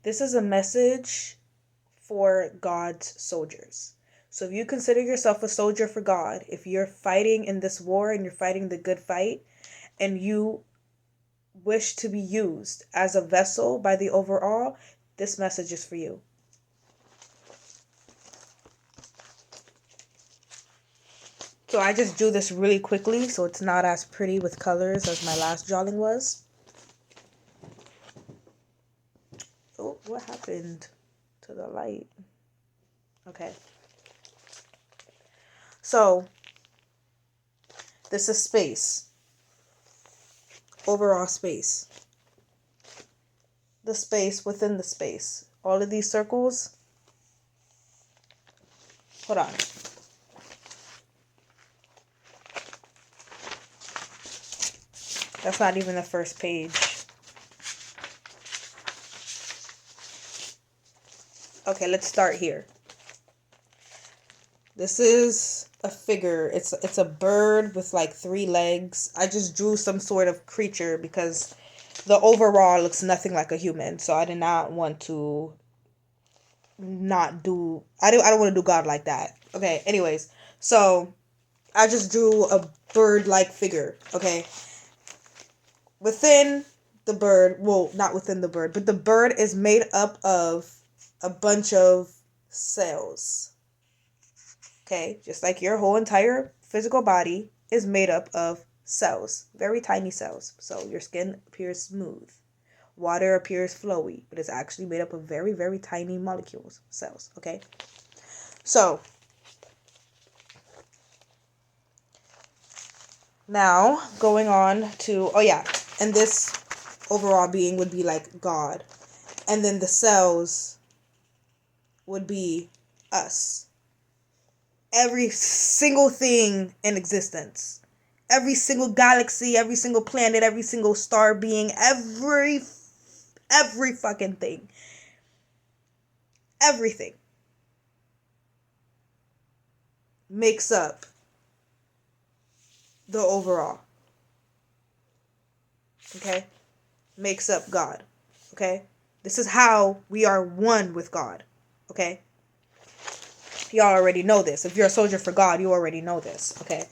This is a message for God's soldiers. So if you consider yourself a soldier for God, if you're fighting in this war and you're fighting the good fight, and you wish to be used as a vessel by the overall, this message is for you. So I just drew this really quickly, so it's not as pretty with colors as my last drawing was. Oh, what happened to the light? Okay. So, this is space. Overall space. The space within the space. All of these circles. Hold on. That's not even the first page. Okay, let's start here. This is a figure. It's a bird with like 3 legs. I just drew some sort of creature because the overall looks nothing like a human. So I did not want to not do I don't want to do God like that. Okay, anyways. So I just drew a bird-like figure, okay? Within the bird, well, not within the bird, but the bird is made up of a bunch of cells. Okay, just like your whole entire physical body is made up of cells, very tiny cells. So your skin appears smooth, water appears flowy, but it's actually made up of very, very tiny molecules, cells. Okay, so now going on to, oh yeah, and this overall being would be like God, and then the cells would be us. Every single thing in existence, every single galaxy, every single planet, every single star being, every fucking thing, everything makes up the overall. Okay, makes up God. Okay, this is how we are one with God. Okay, y'all already know this. If you're a soldier for God, you already know this. Okay,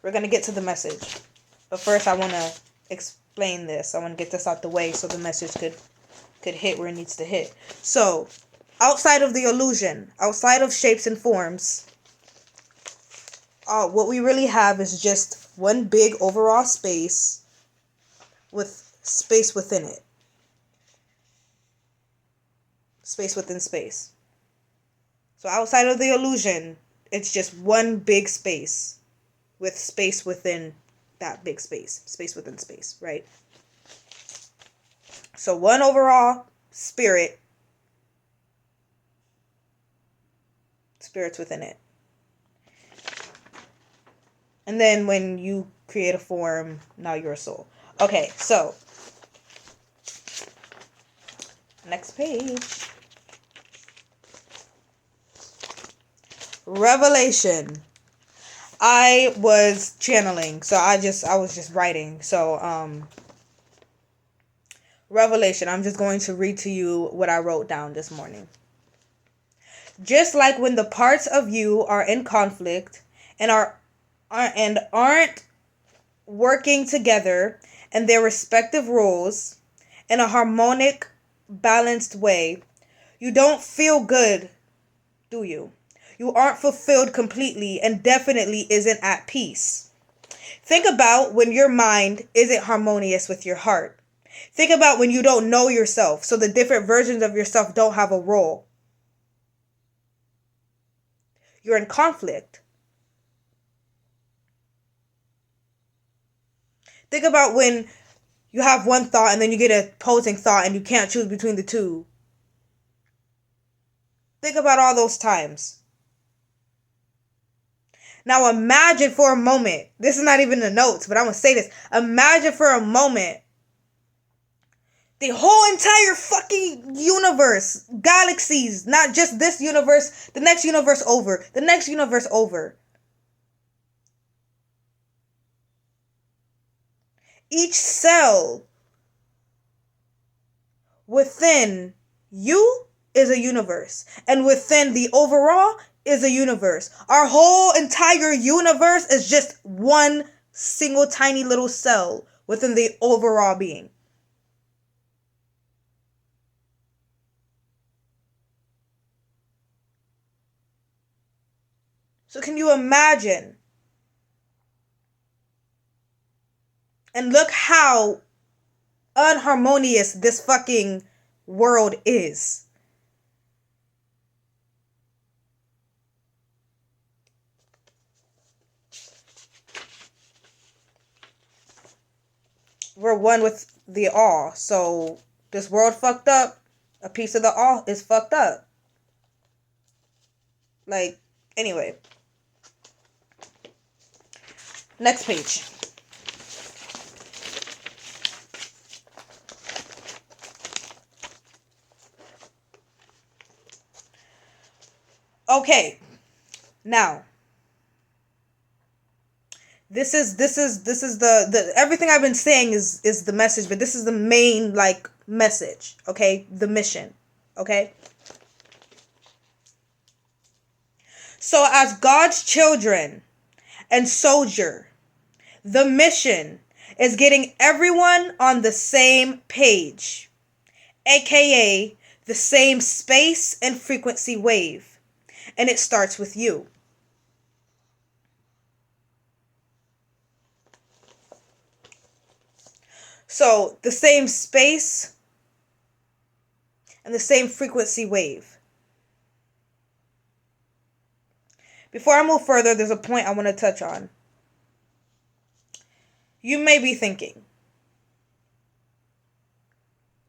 we're gonna get to the message, but first I want to explain this. I want to get this out the way so the message could hit where it needs to hit. So, outside of the illusion, outside of shapes and forms, what we really have is just one big overall space with space within it. Space within space. So outside of the illusion, it's just one big space with space within that big space. Space within space, right? So one overall spirit. Spirits within it. And then when you create a form, now you're a soul. Okay, so next page. Revelation. I was channeling, so I was just writing. So Revelation. I'm just going to read to you what I wrote down this morning. Just like when the parts of you are in conflict and aren't working together in their respective roles in a harmonic, balanced way, you don't feel good, do you? You aren't fulfilled completely and definitely isn't at peace. Think about when your mind isn't harmonious with your heart. Think about when you don't know yourself, so the different versions of yourself don't have a role. You're in conflict. Think about when you have one thought and then you get an opposing thought and you can't choose between the two. Think about all those times. Now imagine for a moment, this is not even the notes, but I'm going to say this. Imagine for a moment the whole entire fucking universe, galaxies, not just this universe, the next universe over, the next universe over. Each cell within you is a universe, and within the overall is a universe. Our whole entire universe is just one single tiny little cell within the overall being. So can you imagine? And look how unharmonious this fucking world is. We're one with the all. So this world fucked up. A piece of the all is fucked up. Like, anyway. Next page. Okay. Now, this is the everything I've been saying is the message, but this is the main like message, okay? The mission, okay? So as God's children and soldier, the mission is getting everyone on the same page, aka the same space and frequency wave, and it starts with you. So the same space and the same frequency wave. Before I move further, there's a point I want to touch on. You may be thinking,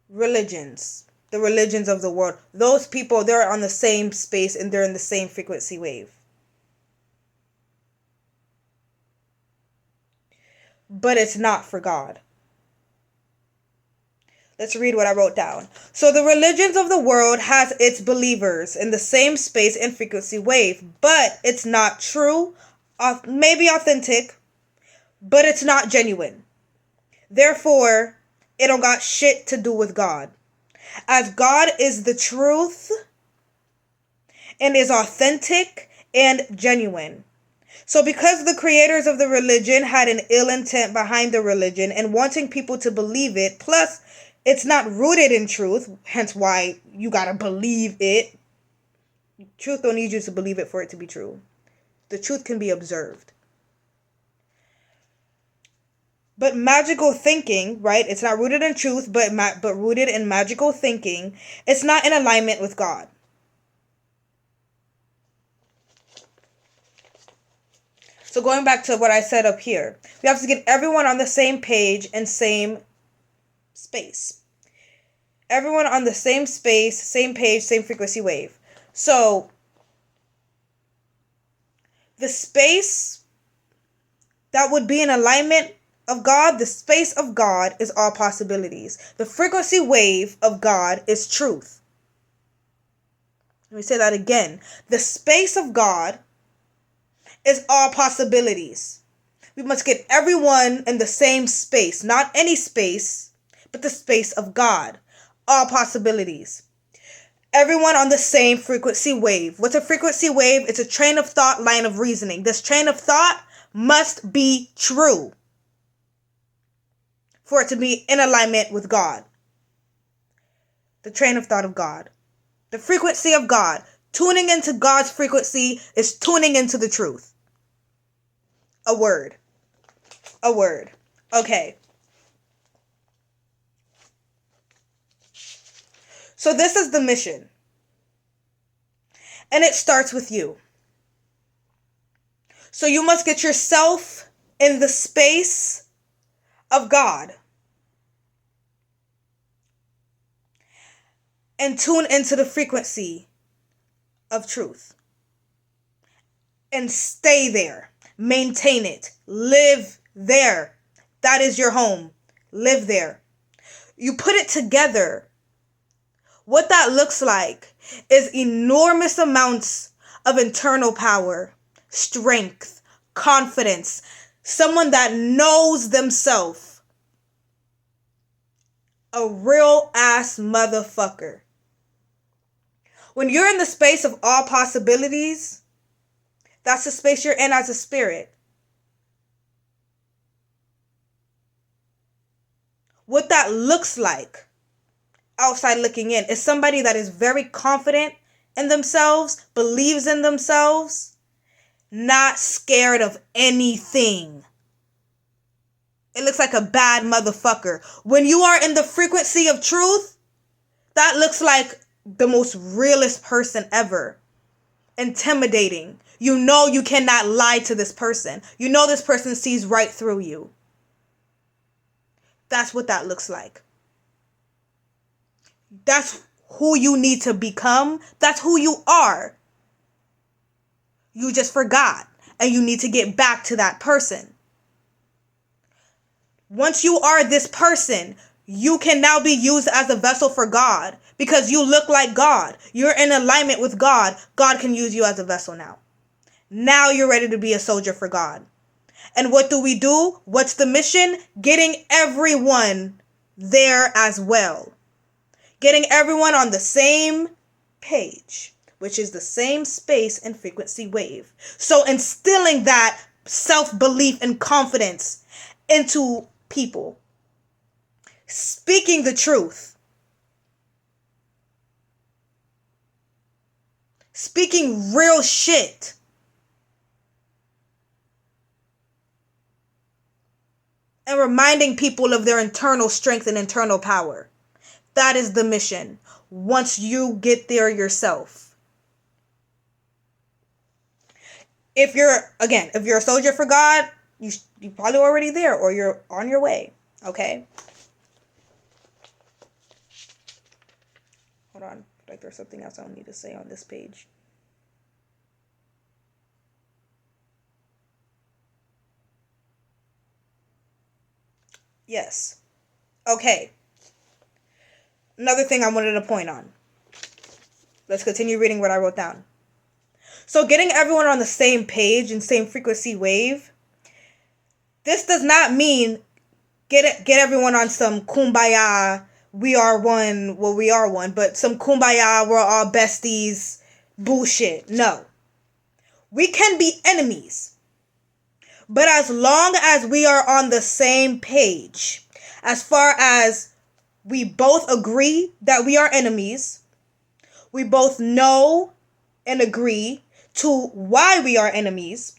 religions, the religions of the world, those people, they're on the same space and they're in the same frequency wave. But it's not for God. Let's read what I wrote down. So the religions of the world has its believers in the same space and frequency wave, but it's not true, maybe authentic, but it's not genuine. Therefore, it don't got shit to do with God. As God is the truth and is authentic and genuine. So because the creators of the religion had an ill intent behind the religion and wanting people to believe it, plus it's not rooted in truth, hence why you gotta believe it. Truth don't need you to believe it for it to be true. The truth can be observed. But magical thinking, right? It's not rooted in truth, but rooted in magical thinking. It's not in alignment with God. So going back to what I said up here, we have to get everyone on the same page and same space. Everyone on the same space, same page, same frequency wave. So the space that would be in alignment of God, the space of God is all possibilities. The frequency wave of God is truth. Let me say that again. The space of God is all possibilities. We must get everyone in the same space, not any space, but the space of God. All possibilities. Everyone on the same frequency wave. What's a frequency wave? It's a train of thought, line of reasoning. This train of thought must be true for it to be in alignment with God. The train of thought of God. The frequency of God. Tuning into God's frequency is tuning into the truth. A word. A word. Okay. So this is the mission. And it starts with you. So you must get yourself in the space of God. And tune into the frequency of truth. And stay there. Maintain it. Live there. That is your home. Live there. You put it together. What that looks like is enormous amounts of internal power, strength, confidence, someone that knows themselves. A real ass motherfucker. When you're in the space of all possibilities, that's the space you're in as a spirit. What that looks like outside looking in is somebody that is very confident in themselves, believes in themselves, not scared of anything. It looks like a bad motherfucker. When you are in the frequency of truth, that looks like the most realest person ever. Intimidating. You know you cannot lie to this person. You know this person sees right through you. That's what that looks like. That's who you need to become. That's who you are. You just forgot. And you need to get back to that person. Once you are this person, you can now be used as a vessel for God. Because you look like God. You're in alignment with God. God can use you as a vessel now. Now you're ready to be a soldier for God. And what do? What's the mission? Getting everyone there as well. Getting everyone on the same page, which is the same space and frequency wave. So instilling that self-belief and confidence into people. Speaking the truth. Speaking real shit. And reminding people of their internal strength and internal power. That is the mission. Once you get there yourself. If you're a soldier for God, you're probably already there or you're on your way. Okay? Hold on. Like there's something else I need to say on this page. Yes. Okay. Another thing I wanted to point on. Let's continue reading what I wrote down. So getting everyone on the same page and same frequency wave, this does not mean get everyone on some kumbaya, we are one, well, we are one, but some kumbaya, we're all besties bullshit. No. We can be enemies. But as long as we are on the same page, as far as we both agree that we are enemies, we both know and agree to why we are enemies,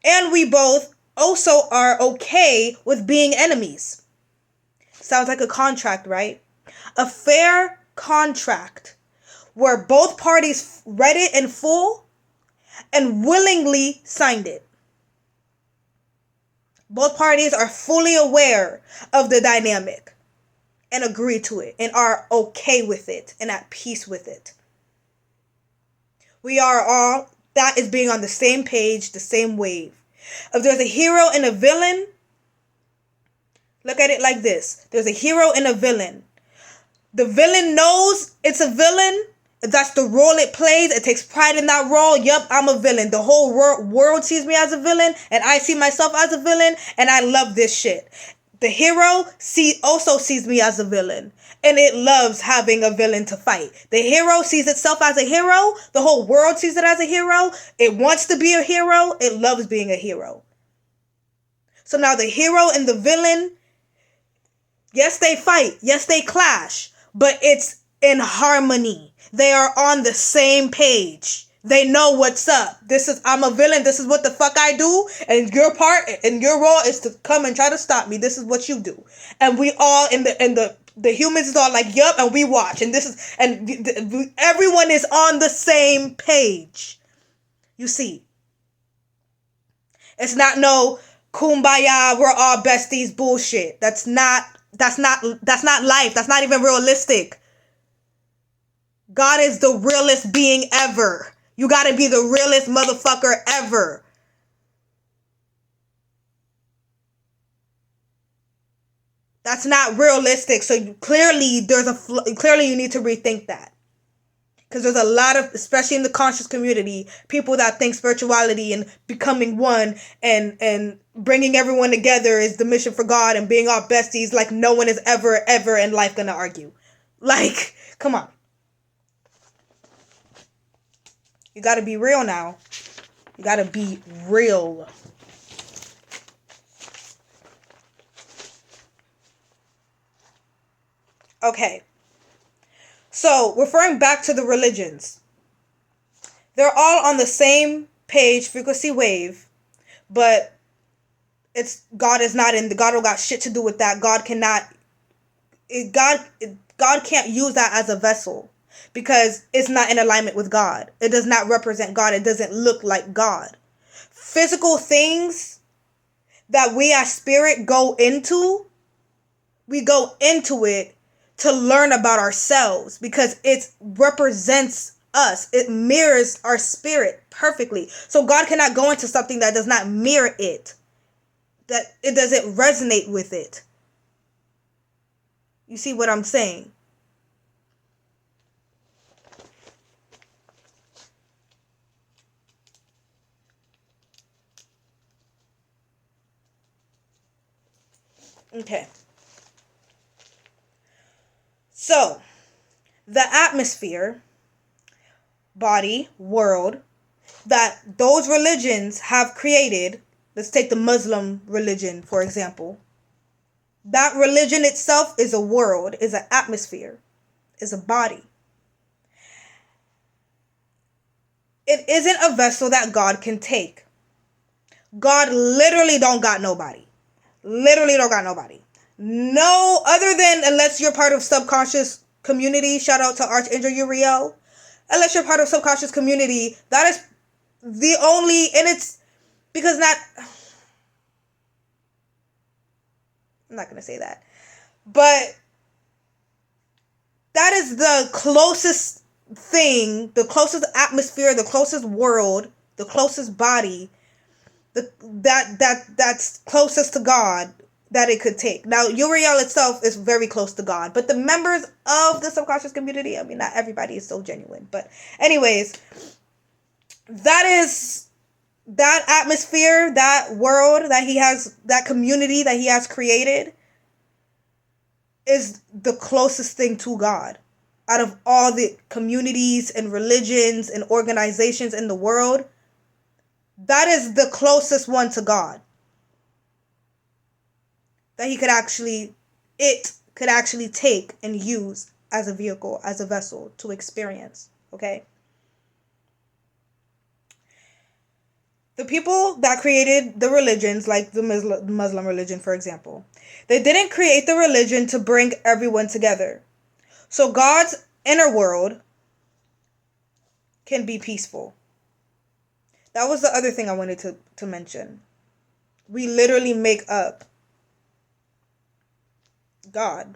and we both also are okay with being enemies. Sounds like a contract, right? A fair contract where both parties read it in full and willingly signed it. Both parties are fully aware of the dynamic and agree to it and are okay with it and at peace with it. We are all, that is being on the same page, the same wave. If there's a hero and a villain, look at it like this. There's a hero and a villain. The villain knows it's a villain. That's the role it plays. It takes pride in that role. Yup, I'm a villain. The whole world sees me as a villain, and I see myself as a villain, and I love this shit. The hero also sees me as a villain, and it loves having a villain to fight. The hero sees itself as a hero. The whole world sees it as a hero. It wants to be a hero. It loves being a hero. So now the hero and the villain, yes, they fight. Yes, they clash, but it's in harmony. They are on the same page. They know what's up. I'm a villain. This is what the fuck I do. And your part and your role is to come and try to stop me. This is what you do. And we all the humans is all like, yup, and we watch. And everyone is on the same page. You see. It's not no kumbaya, we're all besties bullshit. That's not life. That's not even realistic. God is the realest being ever. You gotta be the realest motherfucker ever. That's not realistic. So clearly you need to rethink that. Because there's a lot of, especially in the conscious community, people that think spirituality and becoming one and bringing everyone together is the mission for God and being all besties, like no one is ever in life gonna argue. Like, come on. You gotta be real now. You gotta be real. Okay. So, referring back to the religions, they're all on the same page, frequency wave, but it's God is not in the God don't got shit to do with that. God cannot God can't use that as a vessel because it's not in alignment with God. It does not represent God. It doesn't look like God. Physical things that we as spirit we go into it to learn about ourselves because it represents us. It mirrors our spirit perfectly. So God cannot go into something that does not mirror it, that it doesn't resonate with it. You see what I'm saying? Okay. So, the atmosphere, body, world, that those religions have created, let's take the Muslim religion, for example. That religion itself is a world, is an atmosphere, is a body. It isn't a vessel that God can take. God literally don't got nobody. Literally don't got nobody. No, other than unless you're part of subconscious community, shout out to Archangel Uriel. Unless you're part of subconscious community, that is the only, and it's because not, I'm not going to say that, but that is the closest thing, the closest atmosphere, the closest world, the closest body, that's closest to God that it could take. Now, Uriel itself is very close to God, but the members of the subconscious community, I mean, not everybody is so genuine, but anyways, that atmosphere, that world that he has, that community that he has created is the closest thing to God. Out of all the communities and religions and organizations in the world, that is the closest one to God. That it could actually take and use as a vehicle, as a vessel to experience. Okay? The people that created the religions, like the Muslim religion, for example, they didn't create the religion to bring everyone together. So God's inner world can be peaceful. That was the other thing I wanted to mention. We literally make up God.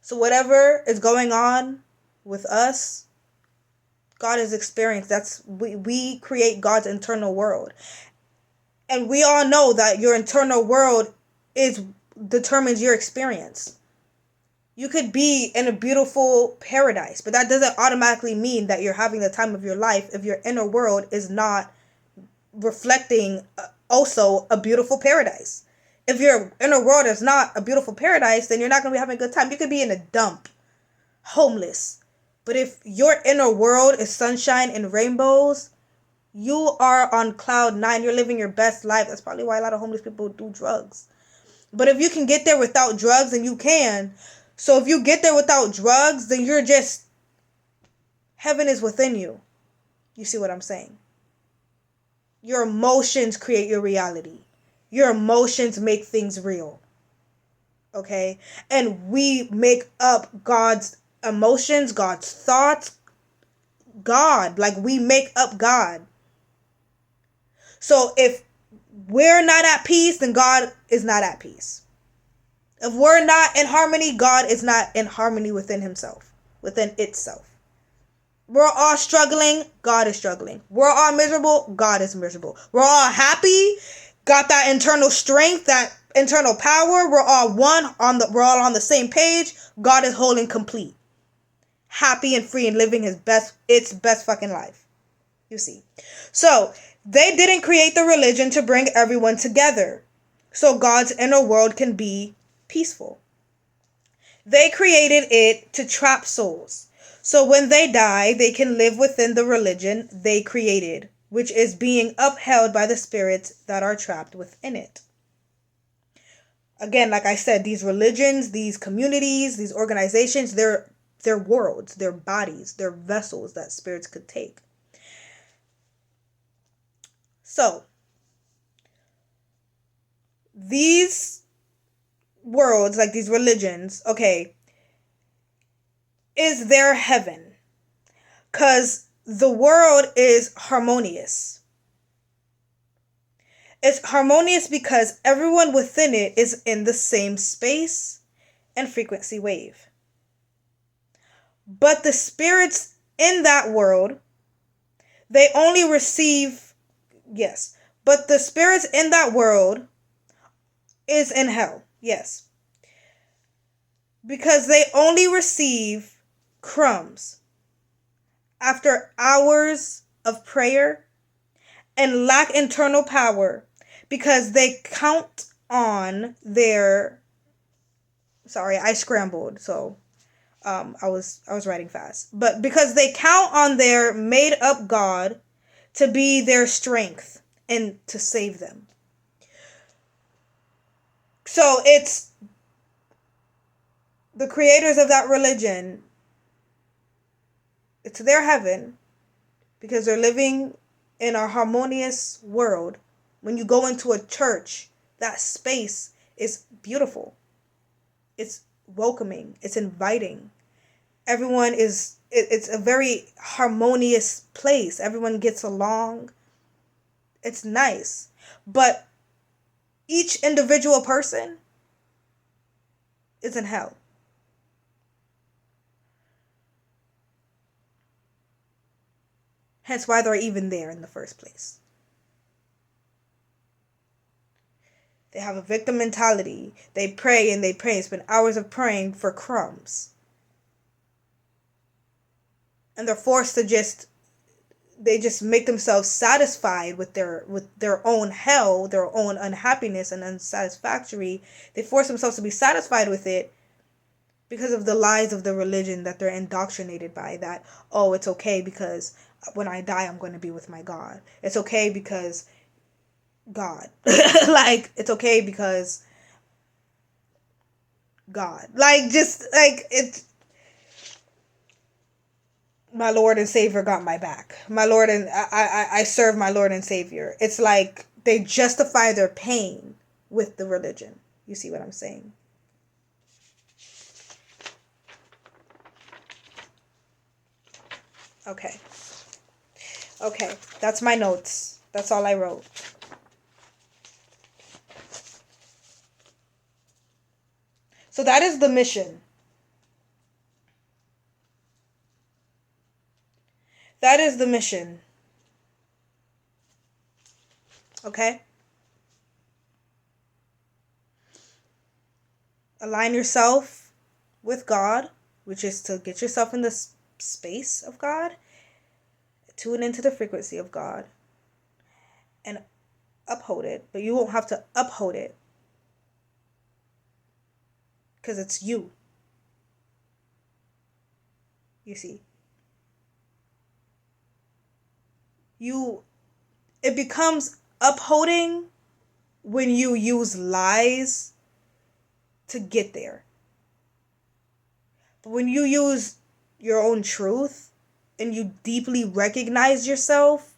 So whatever is going on with us, God is experienced. We create God's internal world. And we all know that your internal world determines your experience. You could be in a beautiful paradise, but that doesn't automatically mean that you're having the time of your life if your inner world is not reflecting also a beautiful paradise. If your inner world is not a beautiful paradise, then you're not going to be having a good time. You could be in a dump, homeless. But if your inner world is sunshine and rainbows, you are on cloud 9. You're living your best life. That's probably why a lot of homeless people do drugs. But if you can get there without drugs, then you can. So if you get there without drugs, then you're just, heaven is within you. You see what I'm saying? Your emotions create your reality. Your emotions make things real. Okay? And we make up God's emotions, God's thoughts, God. Like, we make up God. So if we're not at peace, then God is not at peace. If we're not in harmony, God is not in harmony within himself, within itself. We're all struggling, God is struggling. We're all miserable, God is miserable. We're all happy, got that internal strength, that internal power. We're all we're all on the same page. God is whole and complete. happy and free and living its best fucking life. You see. So, they didn't create the religion to bring everyone together so God's inner world can be peaceful. They created it to trap souls. So when they die, they can live within the religion they created, which is being upheld by the spirits that are trapped within it. Again, like I said, these religions, these communities, these organizations, they're worlds, they're bodies, they're vessels that spirits could take. So, these worlds, like these religions, okay, is their heaven. Because the world is harmonious. It's harmonious because everyone within it is in the same space and frequency wave. But the spirits in that world, they only receive, yes, but the spirits in that world is in hell, yes. Because they only receive crumbs after hours of prayer and lack internal power because they count on their, sorry, I scrambled, so I was writing fast. But because they count on their made up God to be their strength and to save them. So it's the creators of that religion, it's their heaven because they're living in a harmonious world. When you go into a church, that space is beautiful. It's welcoming. It's inviting. Everyone is, it's a very harmonious place. Everyone gets along. It's nice. But each individual person is in hell. Hence why they're even there in the first place. They have a victim mentality. They pray and they pray and spend hours of praying for crumbs. And they're forced to they just make themselves satisfied with their own hell, their own unhappiness and unsatisfactory. They force themselves to be satisfied with it because of the lies of the religion that they're indoctrinated by. That, oh, it's okay because when I die, I'm going to be with my God. It's okay because God. Like, it's okay because God. Like, just, like, it's, my Lord and Savior got my back. My Lord and, I serve my Lord and Savior. It's like, they justify their pain with the religion. You see what I'm saying? Okay. Okay, that's my notes. That's all I wrote. So that is the mission. That is the mission. Okay? Align yourself with God, which is to get yourself in the space of God. Tune into the frequency of God. And uphold it. But you won't have to uphold it. Because it's you. You see? It becomes upholding when you use lies to get there. But when you use your own truth and you deeply recognize yourself,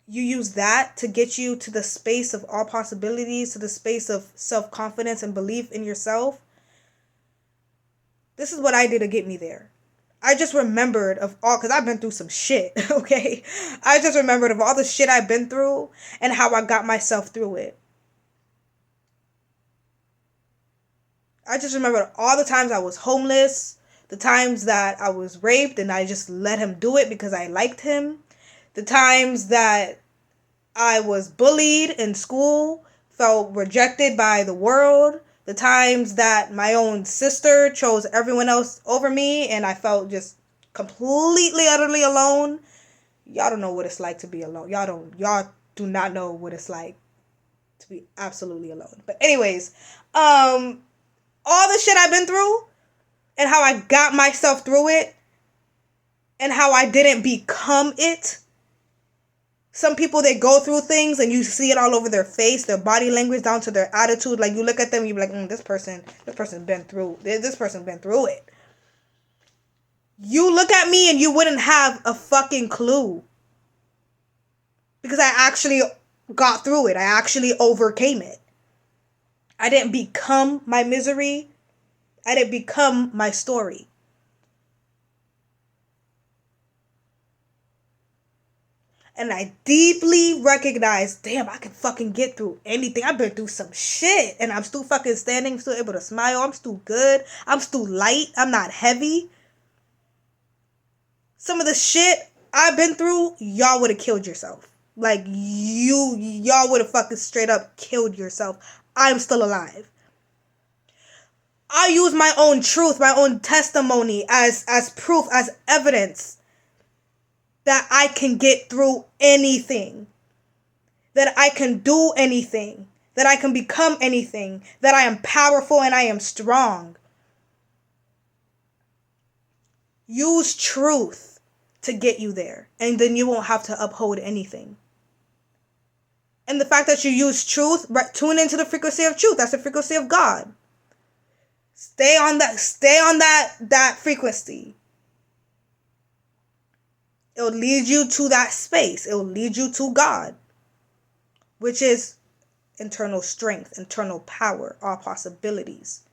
you use that to get you to the space of all possibilities, to the space of self-confidence and belief in yourself. This is what I did to get me there. I just remembered of all, because I've been through some shit, okay? I just remembered of all the shit I've been through and how I got myself through it. I just remembered all the times I was homeless, the times that I was raped and I just let him do it because I liked him, the times that I was bullied in school, felt rejected by the world, The times that my own sister chose everyone else over me and I felt just completely, utterly alone. Y'all don't know what it's like to be alone. Y'all do not know what it's like to be absolutely alone. But anyways, all the shit I've been through and how I got myself through it and how I didn't become it. Some people, they go through things and you see it all over their face, their body language, down to their attitude. Like, you look at them, you be like, this person been through it. You look at me and you wouldn't have a fucking clue. Because I actually got through it. I actually overcame it. I didn't become my misery. I didn't become my story. And I deeply recognize, damn, I can fucking get through anything. I've been through some shit. And I'm still fucking standing, still able to smile. I'm still good. I'm still light. I'm not heavy. Some of the shit I've been through, y'all would have killed yourself. Like, y'all would have fucking straight up killed yourself. I'm still alive. I use my own truth, my own testimony as proof, as evidence that I can get through anything. That I can do anything. That I can become anything. That I am powerful and I am strong. Use truth to get you there. And then you won't have to uphold anything. And the fact that you use truth, tune into the frequency of truth. That's the frequency of God. Stay on that frequency. It will lead you to that space. It will lead you to God, which is internal strength, internal power, all possibilities.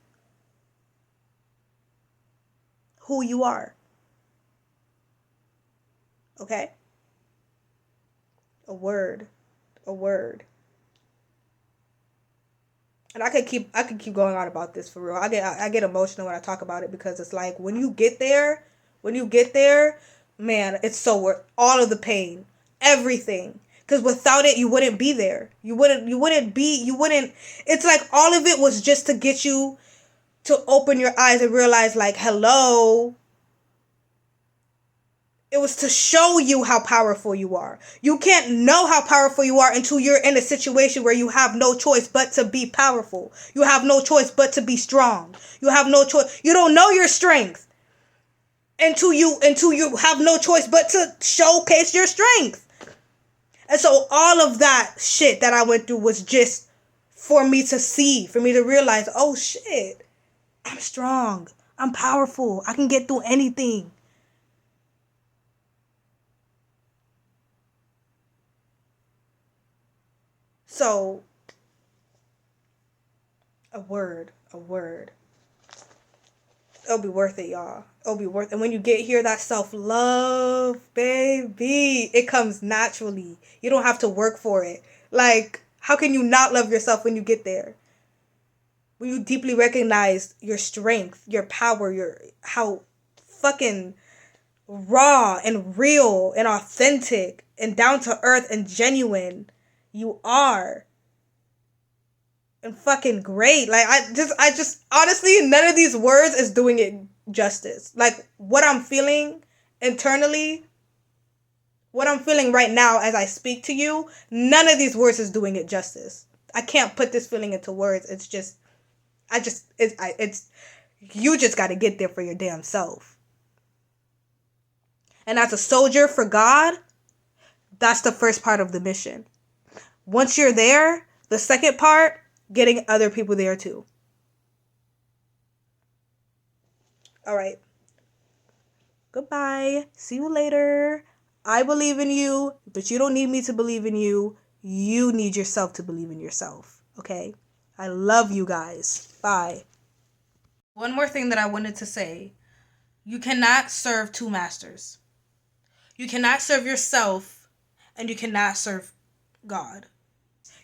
Who you are. Okay? A word. And I could keep going on about this for real. I get emotional when I talk about it because it's like when you get there, man, it's so worth all of the pain, everything. Because without it, you wouldn't be there. It's like all of it was just to get you to open your eyes and realize, like, hello. It was to show you how powerful you are. You can't know how powerful you are until you're in a situation where you have no choice but to be powerful. You have no choice but to be strong. You have no choice. You don't know your strength until you have no choice but to showcase your strength. And so all of that shit that I went through was just for me to see, for me to realize, oh shit, I'm strong. I'm powerful. I can get through anything. So, a word. It'll be worth it, y'all. It'll be worth it. And when you get here, that self-love, baby, it comes naturally. You don't have to work for it. Like, how can you not love yourself when you get there? When you deeply recognize your strength, your power, how fucking raw and real and authentic and down to earth and genuine you are. And fucking great. Like, I just honestly, none of these words is doing it justice. Like, what I'm feeling internally, what I'm feeling right now as I speak to you, none of these words is doing it justice. I can't put this feeling into words. It's just, you just got to get there for your damn self. And as a soldier for God, that's the first part of the mission. Once you're there, the second part, getting other people there too. All right. Goodbye. See you later. I believe in you, but you don't need me to believe in you. You need yourself to believe in yourself. Okay? I love you guys. Bye. One more thing that I wanted to say. You cannot serve two masters. You cannot serve yourself and you cannot serve God.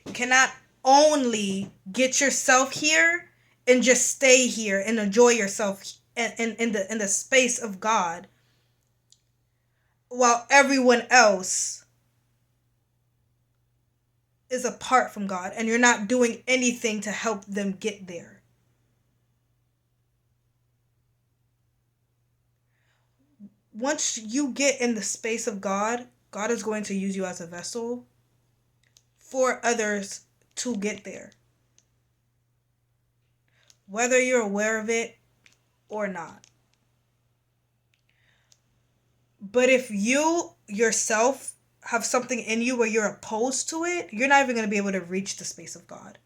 You cannot only get yourself here and just stay here and enjoy yourself in the space of God while everyone else is apart from God and you're not doing anything to help them get there. once you get in the space of God, God is going to use you as a vessel for others to get there, whether you're aware of it or not. But if you yourself have something in you where you're opposed to it, you're not even going to be able to reach the space of God.